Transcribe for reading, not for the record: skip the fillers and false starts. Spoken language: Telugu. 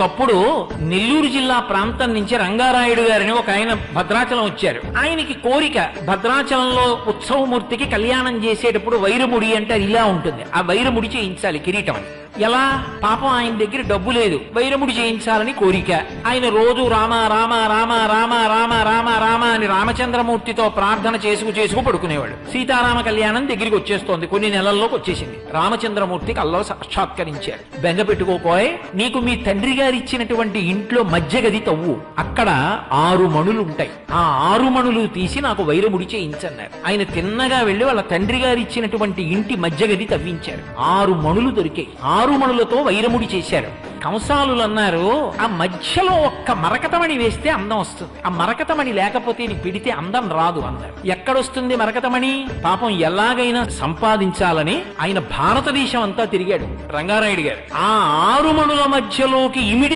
ఒకప్పుడు నెల్లూరు జిల్లా ప్రాంతం నుంచి రంగారాయుడు గారిని ఒక ఆయన భద్రాచలం వచ్చారు. ఆయనకి కోరిక, భద్రాచలంలో ఉత్సవమూర్తికి కళ్యాణం చేసేటప్పుడు వైరముడి అంటే అది ఇలా ఉంటుంది, ఆ వైరముడి చేయించాలి కిరీటం అని. ఎలా? పాపం ఆయన దగ్గర డబ్బు లేదు, వైరముడి చేయించాలని కోరిక. ఆయన రోజు రామ రామ రామ రామ రామ రామ రామ అని రామచంద్రమూర్తితో ప్రార్థన చేసుకు పడుకునేవాడు. సీతారామ కళ్యాణం దగ్గరికి వచ్చేస్తోంది, కొన్ని నెలల్లోకి వచ్చేసింది. రామచంద్రమూర్తికి అల్లా సాక్షాత్కరించారు. బెంగ పెట్టుకోకోయ్, నీకు మీ తండ్రి గారు ఇచ్చినటువంటి ఇంట్లో మధ్య గది తవ్వు, అక్కడ 6 మణులు ఉంటాయి, ఆ 6 మణులు తీసి నాకు వైరముడి చేయించన్నారు. ఆయన తిన్నగా వెళ్లి వాళ్ళ తండ్రి గారు ఇచ్చినటువంటి ఇంటి మధ్య గది తవ్వించారు. 6 మణులు దొరికాయి. 6 మణులతో వైరముడి చేశారు. కంసాలులు అన్నారు, ఆ మధ్యలో ఒక్క మరకతమణి వేస్తే అందం వస్తుంది, ఆ మరకతమణి లేకపోతే నీ పిడితే అందం రాదు అన్నారు. ఎక్కడొస్తుంది మరకతమణి? పాపం ఎలాగైనా సంపాదించాలని ఆయన భారతదేశం అంతా తిరిగాడు రంగారాయుడు గారు. ఆ 6 మణుల మధ్యలోకి ఇమిడి